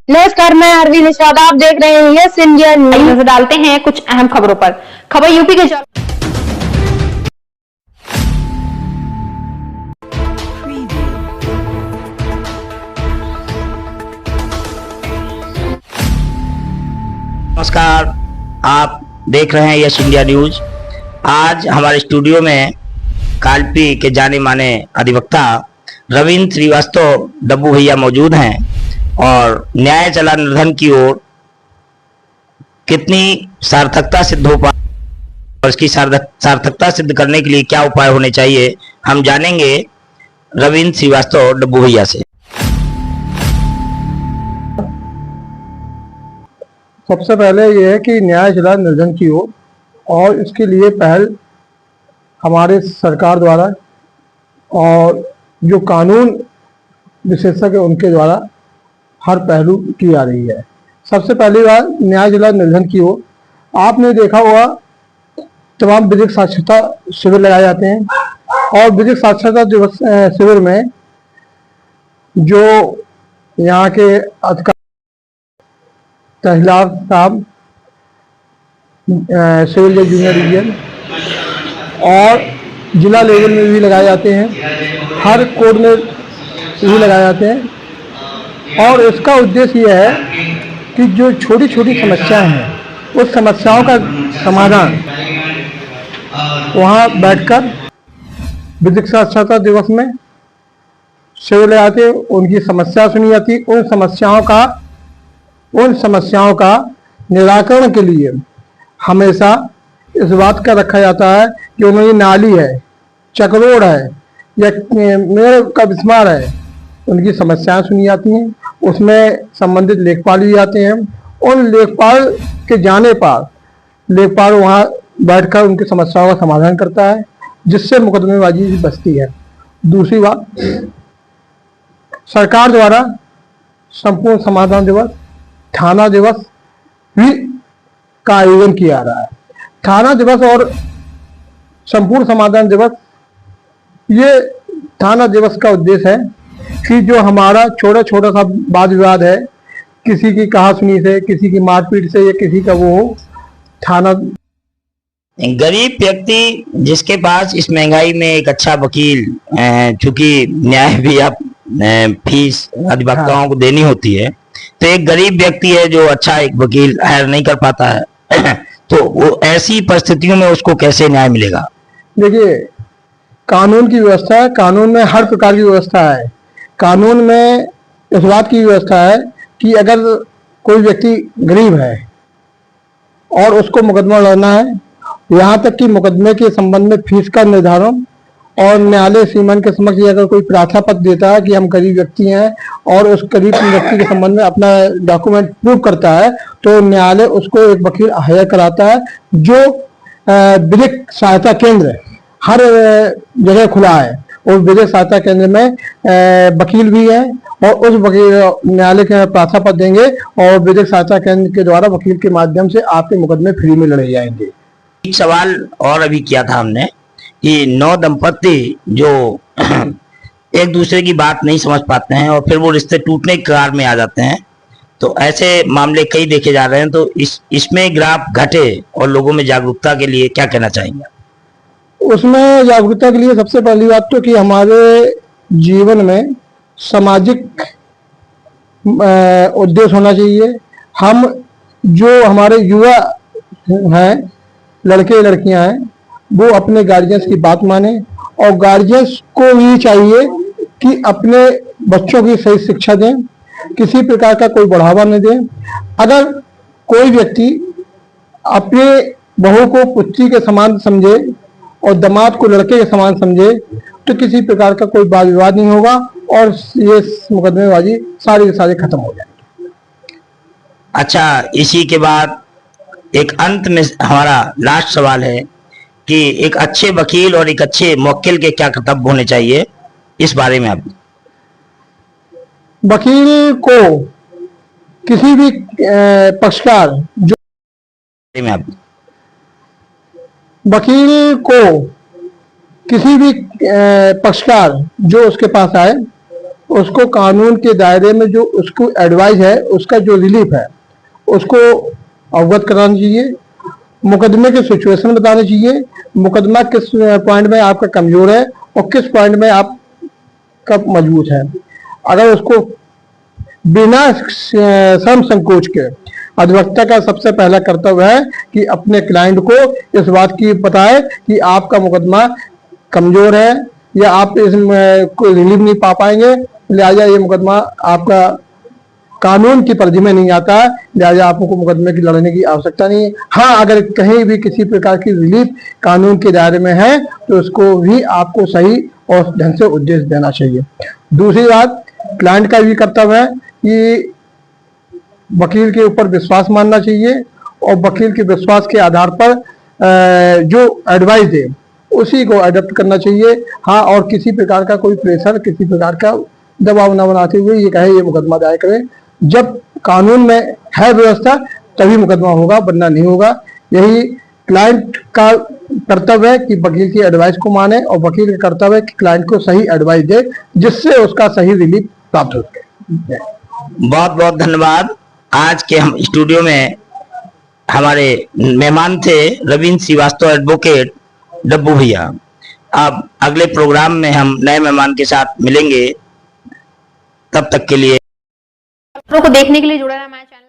नमस्कार, मैं अरविंद निषाद। आप देख रहे हैं यस इंडिया न्यूज। नजर डालते हैं कुछ अहम खबरों पर। खबर यूपी के नमस्कार, आप देख रहे हैं यस इंडिया न्यूज। आज हमारे स्टूडियो में कालपी के जाने माने अधिवक्ता रविंद्र श्रीवास्तव डब्बू भैया मौजूद हैं और न्याय चला निर्धन की ओर कितनी सार्थकता सिद्ध हो पाए और इसकी सार्थकता सिद्ध करने के लिए क्या उपाय होने चाहिए, हम जानेंगे रविंद्र श्रीवास्तव डब्बू भैया से। सबसे पहले यह है कि न्याय चला निर्धन की ओर, और इसके लिए पहल हमारे सरकार द्वारा और जो कानून विशेषज्ञ उनके द्वारा हर पहलू की जा रही है। सबसे पहली बात, न्याय चला निर्धन की ओर आपने देखा होगा तमाम विधिक साक्षरता शिविर लगाए जाते हैं, और विधिक साक्षरता दिवस शिविर में जो यहाँ के अधिकारी तहसीलदार साहब, सिविल जज जूनियर डिवीजन और जिला लेवल में भी लगाए जाते हैं, हर कोर्ट में भी लगाए जाते हैं। और इसका उद्देश्य यह है कि जो छोटी छोटी समस्याएं हैं उस समस्याओं का समाधान वहाँ बैठकर विधिक साक्षरता दिवस में शिविर लगाते हैं, उनकी समस्या सुनी जाती, उन समस्याओं का निराकरण के लिए हमेशा इस बात का रखा जाता है कि उन्होंने नाली है, चकरोड़ है या मेड़ का बिस्मार है, उनकी समस्याएं सुनी जाती हैं, उसमें संबंधित लेखपाल भी आते हैं। उन लेखपाल के जाने पर लेखपाल वहाँ बैठकर उनकी समस्याओं का समाधान करता है, जिससे मुकदमेबाजी बचती है। दूसरी बात, सरकार द्वारा संपूर्ण समाधान दिवस, थाना दिवस भी का आयोजन किया जा रहा है। थाना दिवस और संपूर्ण समाधान दिवस, ये थाना दिवस का उद्देश्य है कि जो हमारा छोटा छोटा सा वाद विवाद है, किसी की कहासुनी से, किसी की मारपीट से या किसी का वो थाना, गरीब व्यक्ति जिसके पास इस महंगाई में एक अच्छा वकील, चूंकि न्याय भी आप फीस अधिवक्ताओं को देनी होती है, तो एक गरीब व्यक्ति है जो अच्छा एक वकील हायर नहीं कर पाता है तो वो ऐसी परिस्थितियों में उसको कैसे न्याय मिलेगा? देखिए, कानून की व्यवस्था है, कानून में हर प्रकार की व्यवस्था है। कानून में इस बात की व्यवस्था है कि अगर कोई व्यक्ति गरीब है और उसको मुकदमा लड़ना है, यहाँ तक कि मुकदमे के संबंध में फीस का निर्धारण और न्यायालय सीमन के समक्ष अगर कोई प्रार्थना पत्र देता है कि हम गरीब व्यक्ति हैं और उस गरीब व्यक्ति के संबंध में अपना डॉक्यूमेंट प्रूव करता है, तो न्यायालय उसको एक वकील हायर कराता है। जो विधिक सहायता केंद्र हर जगह खुला है, और विधिक सहायता केंद्र में वकील भी है, और उस वकील न्यायालय के प्रार्थना पत्र देंगे और विधिक सहायता केंद्र के द्वारा वकील के माध्यम से आपके मुकदमे फ्री में लड़े जाएंगे। एक सवाल और अभी किया था हमने कि 9 दंपत्ति जो एक दूसरे की बात नहीं समझ पाते हैं और फिर वो रिश्ते टूटने के कगार में आ जाते हैं, तो ऐसे मामले कई देखे जा रहे हैं, तो इसमें ग्राफ घटे और लोगों में जागरूकता के लिए क्या कहना चाहेंगे? उसमें जागरूकता के लिए सबसे पहली बात तो कि हमारे जीवन में सामाजिक उद्देश्य होना चाहिए। हम जो हमारे युवा हैं, लड़के लड़कियां हैं, वो अपने गार्जियंस की बात माने, और गार्जियंस को भी चाहिए कि अपने बच्चों की सही शिक्षा दें, किसी प्रकार का कोई बढ़ावा न दें। अगर कोई व्यक्ति अपने बहू को पुत्री के समान समझे और दामाद को लड़के के समान समझे, तो किसी प्रकार का कोई वाद विवाद नहीं होगा और ये मुकदमेबाजी सारी की सारी खत्म हो जाएगी। अच्छा, इसी के बाद एक अंत में हमारा लास्ट सवाल है कि एक अच्छे वकील और एक अच्छे मुवक्किल के क्या कर्तव्य होने चाहिए, इस बारे में आप? वकील को किसी भी पक्षकार जो वकील को किसी भी पक्षकार जो उसके पास आए, उसको कानून के दायरे में जो उसको एडवाइस है, उसका जो रिलीफ है, उसको अवगत कराना चाहिए। मुकदमे के सिचुएशन बताने चाहिए, मुकदमा किस पॉइंट में आपका कमजोर है और किस पॉइंट में आपका मजबूत है। अगर उसको बिना श्रम संकोच के, अधिवक्ता का सबसे पहला कर्तव्य है कि अपने क्लाइंट को इस बात की बताए कि आपका मुकदमा कमजोर है या आप इसमें कोई रिलीफ नहीं पा पाएंगे, लिहाजा ये मुकदमा आपका कानून की परिधि में नहीं आता है, लिहाजा आपको मुकदमे की लड़ने की आवश्यकता नहीं है। हाँ, अगर कहीं भी किसी प्रकार की रिलीफ कानून के दायरे में है तो उसको भी आपको सही और ढंग से उद्देश्य देना चाहिए। दूसरी बात, क्लाइंट का भी कर्तव्य है कि वकील के ऊपर विश्वास मानना चाहिए और वकील के विश्वास के आधार पर जो एडवाइस दे उसी को अडॉप्ट करना चाहिए। हाँ, और किसी प्रकार का कोई प्रेशर, किसी प्रकार का दबाव न बनाते हुए ये कहे ये मुकदमा दायर करें। जब कानून में है व्यवस्था तभी मुकदमा होगा, वरना नहीं होगा। यही क्लाइंट का कर्तव्य है कि वकील की एडवाइस को माने और वकील का कर्तव्य है कि क्लाइंट को सही एडवाइस दे जिससे उसका सही रिलीफ प्राप्त हो सके। बहुत बहुत धन्यवाद। आज के हम स्टूडियो में हमारे मेहमान थे रविंद्र श्रीवास्तव एडवोकेट डब्बू भैया। अब अगले प्रोग्राम में हम नए मेहमान के साथ मिलेंगे, तब तक के लिए को देखने के लिए जुड़ा रहा हमारे चैनल।